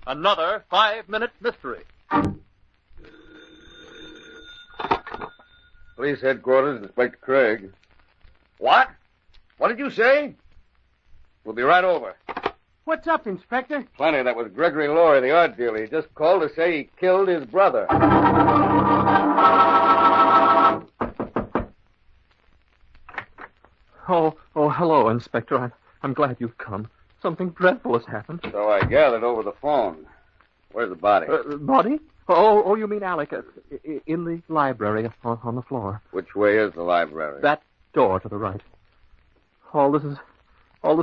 Another 5-minute mystery. Police headquarters, Inspector Craig. What? What did you say? We'll be right over. What's up, Inspector? Plenty. That was Gregory Laurie, the art dealer. He just called to say he killed his brother. Oh, hello, Inspector. I'm glad you've come. Something dreadful has happened. So I gathered over the phone. Where's the body? Body? Oh, you mean Alec? In the library on the floor. Which way is the library? That door to the right. All this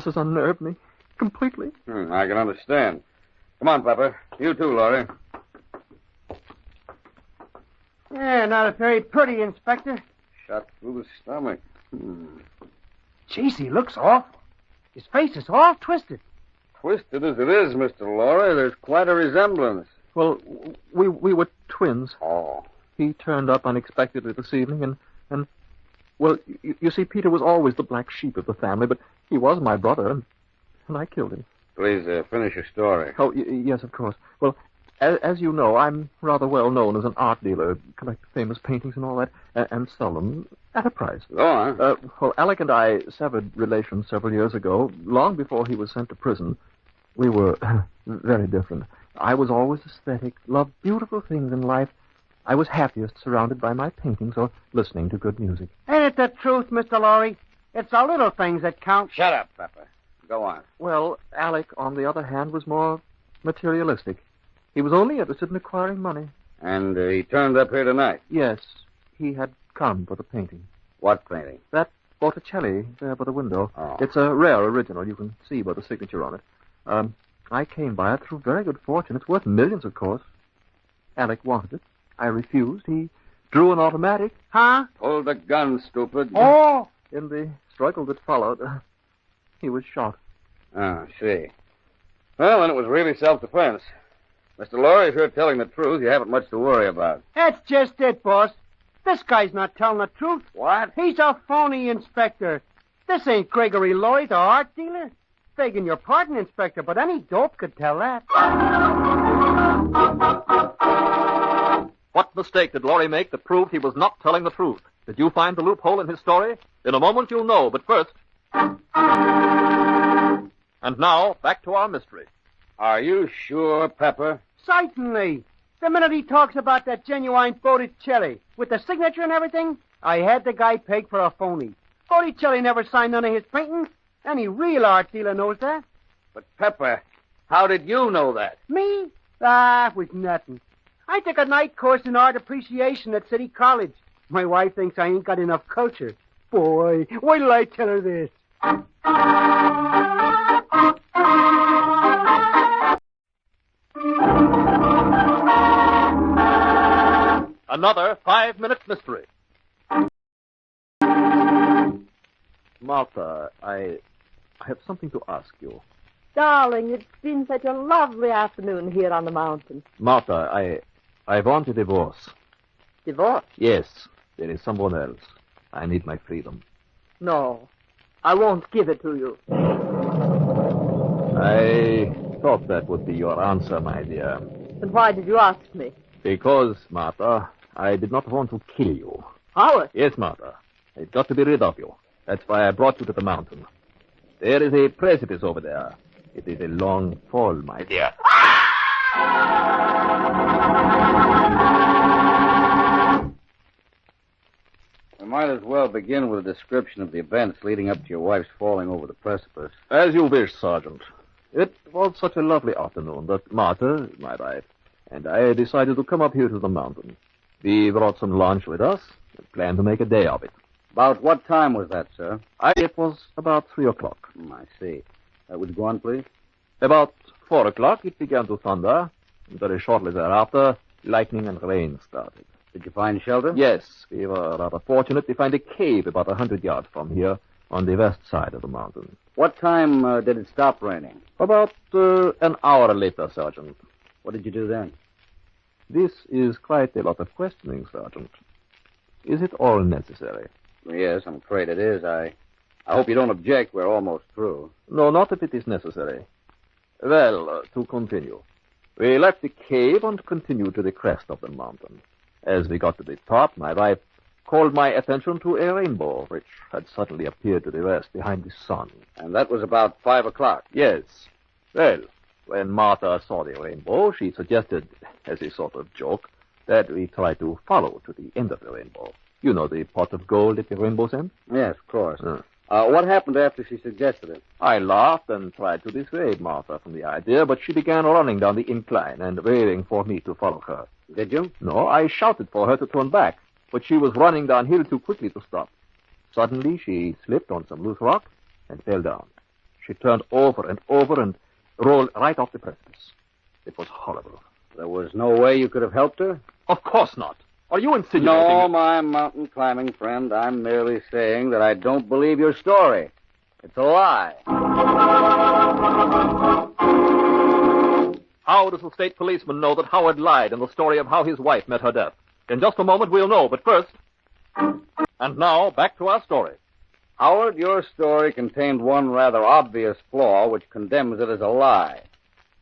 has unnerved me completely. I can understand. Come on, Pepper. You too, Laurie. Yeah, not a very pretty, Inspector. Shot through the stomach. Jeez, he looks awful. His face is all twisted. Twisted as it is, Mr. Laurie, there's quite a resemblance. Well, we were twins. Oh. He turned up unexpectedly this evening, and well, you see, Peter was always the black sheep of the family, but he was my brother, and I killed him. Please finish your story. Oh, yes, of course. Well, as you know, I'm rather well known as an art dealer, collect famous paintings and all that, and sell them at a price. Go on. Well, Alec and I severed relations several years ago, long before he was sent to prison. We were very different. I was always aesthetic, loved beautiful things in life. I was happiest surrounded by my paintings or listening to good music. Ain't it the truth, Mr. Laurie? It's the little things that count. Shut up, Pepper. Go on. Well, Alec, on the other hand, was more materialistic. He was only interested in acquiring money. And he turned up here tonight? Yes, he had come for the painting. What painting? That Botticelli there by the window. Oh. It's a rare original. You can see by the signature on it. I came by it through very good fortune. It's worth millions, of course. Alec wanted it. I refused. He drew an automatic. Huh? Pull the gun, stupid. Oh! In the struggle that followed, he was shot. Oh, I see. Well, then it was really self-defense. Mr. Laurie, if you're telling the truth, you haven't much to worry about. That's just it, boss. This guy's not telling the truth. What? He's a phony, Inspector. This ain't Gregory Laurie, the art dealer. Begging your pardon, Inspector, but any dope could tell that. What mistake did Laurie make that proved he was not telling the truth? Did you find the loophole in his story? In a moment you'll know, but first... And now, back to our mystery. Are you sure, Pepper? Certainly. The minute he talks about that genuine Botticelli, with the signature and everything, I had the guy pegged for a phony. Botticelli never signed none of his paintings. Any real art dealer knows that. But, Pepper, how did you know that? Me? Ah, it was nothing. I took a night course in art appreciation at City College. My wife thinks I ain't got enough culture. Boy, wait till I tell her this. Another 5-minute mystery. Martha, I have something to ask you. Darling, it's been such a lovely afternoon here on the mountain. Martha, I want a divorce. Divorce? Yes, there is someone else. I need my freedom. No, I won't give it to you. I thought that would be your answer, my dear. And why did you ask me? Because, Martha, I did not want to kill you. Howard? Yes, Martha. I've got to be rid of you. That's why I brought you to the mountain. There is a precipice over there. It is a long fall, my dear. We might as well begin with a description of the events leading up to your wife's falling over the precipice. As you wish, Sergeant. It was such a lovely afternoon that Martha, my wife, and I decided to come up here to the mountain. We brought some lunch with us and planned to make a day of it. About what time was that, sir? It was about 3 o'clock. I see. Would you go on, please? About 4 o'clock, it began to thunder. And very shortly thereafter, lightning and rain started. Did you find shelter? Yes, we were rather fortunate to find a cave about 100 yards from here on the west side of the mountain. What time did it stop raining? About an hour later, Sergeant. What did you do then? This is quite a lot of questioning, Sergeant. Is it all necessary? Yes, I'm afraid it is. I I hope you don't object. We're almost through. No, not if it is necessary. Well, to continue. We left the cave and continued to the crest of the mountain. As we got to the top, my wife called my attention to a rainbow, which had suddenly appeared to the west behind the sun. And that was about 5 o'clock. Yes. Well, when Martha saw the rainbow, she suggested, as a sort of joke, that we try to follow to the end of the rainbow. You know the pot of gold at the rainbow's end? Yes, of course. What happened after she suggested it? I laughed and tried to dissuade Martha from the idea, but she began running down the incline and waving for me to follow her. Did you? No, I shouted for her to turn back, but she was running downhill too quickly to stop. Suddenly, she slipped on some loose rock and fell down. She turned over and rolled right off the precipice. It was horrible. There was no way you could have helped her? Of course not. Are you insinuating... No, my mountain climbing friend. I'm merely saying that I don't believe your story. It's a lie. How does the state policeman know that Howard lied in the story of how his wife met her death? In just a moment, we'll know, but first... And now, back to our story. Howard, your story contained one rather obvious flaw which condemns it as a lie.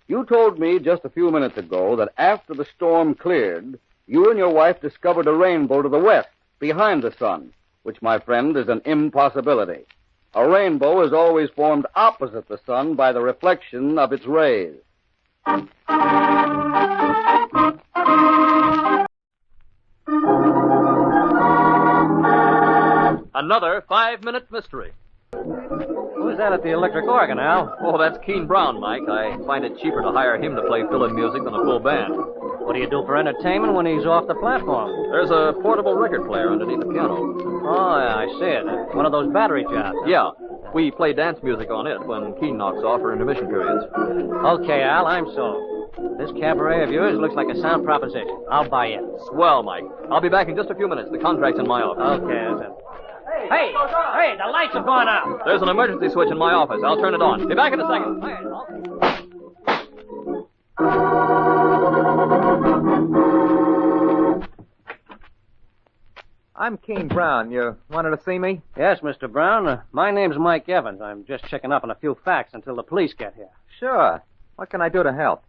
You told me just a few minutes ago that after the storm cleared, you and your wife discovered a rainbow to the west, behind the sun, which, my friend, is an impossibility. A rainbow is always formed opposite the sun by the reflection of its rays. Another 5-minute mystery. Who's that at the electric organ, Al? Oh, that's Keen Brown, Mike. I find it cheaper to hire him to play fill-in music than a full band. What do you do for entertainment when he's off the platform? There's a portable record player underneath the piano. Oh, yeah, I see it. One of those battery jobs. Huh? Yeah. We play dance music on it when Keen knocks off for intermission periods. Okay, Al, I'm sold. This cabaret of yours looks like a sound proposition. I'll buy in. Swell, Mike. I'll be back in just a few minutes. The contract's in my office. Okay, that's it. Hey, the lights have gone out. There's an emergency switch in my office. I'll turn it on. Be back in a second. I'm Keen Brown. You wanted to see me? Yes, Mr. Brown. My name's Mike Evans. I'm just checking up on a few facts until the police get here. Sure. What can I do to help?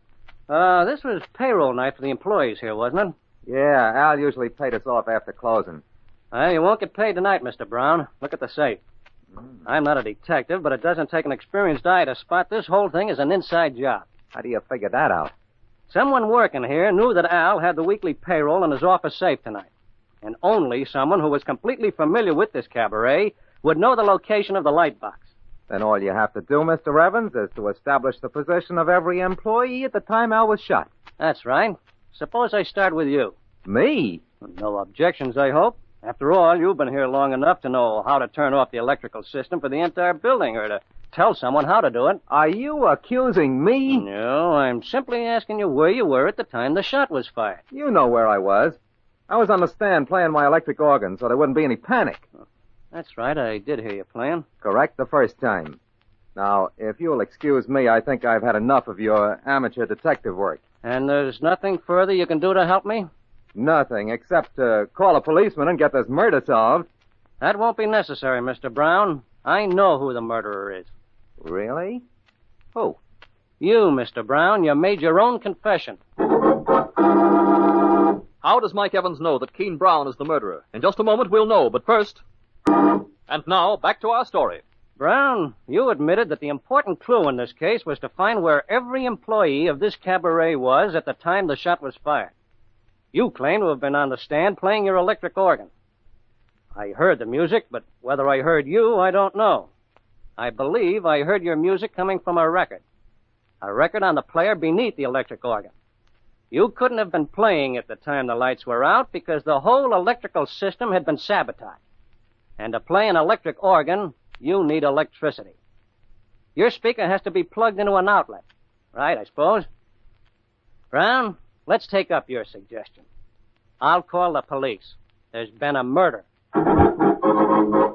This was payroll night for the employees here, wasn't it? Yeah, Al usually paid us off after closing. You won't get paid tonight, Mr. Brown. Look at the safe. I'm not a detective, but it doesn't take an experienced eye to spot this whole thing as an inside job. How do you figure that out? Someone working here knew that Al had the weekly payroll in his office safe tonight. And only someone who was completely familiar with this cabaret would know the location of the light box. Then all you have to do, Mr. Evans, is to establish the position of every employee at the time Al was shot. That's right. Suppose I start with you. Me? No objections, I hope. After all, you've been here long enough to know how to turn off the electrical system for the entire building, or to tell someone how to do it. Are you accusing me? No, I'm simply asking you where you were at the time the shot was fired. You know where I was. I was on the stand playing my electric organ so there wouldn't be any panic. That's right, I did hear you playing. Correct the first time. Now, if you'll excuse me, I think I've had enough of your amateur detective work. And there's nothing further you can do to help me? Nothing, except to call a policeman and get this murder solved. That won't be necessary, Mr. Brown. I know who the murderer is. Really? Who? You, Mr. Brown. You made your own confession. How does Mike Evans know that Keen Brown is the murderer? In just a moment, we'll know, but first... And now, back to our story. Brown, you admitted that the important clue in this case was to find where every employee of this cabaret was at the time the shot was fired. You claim to have been on the stand playing your electric organ. I heard the music, but whether I heard you, I don't know. I believe I heard your music coming from a record on the player beneath the electric organ. You couldn't have been playing at the time the lights were out because the whole electrical system had been sabotaged. And to play an electric organ, you need electricity. Your speaker has to be plugged into an outlet. Right, I suppose? Brown, let's take up your suggestion. I'll call the police. There's been a murder.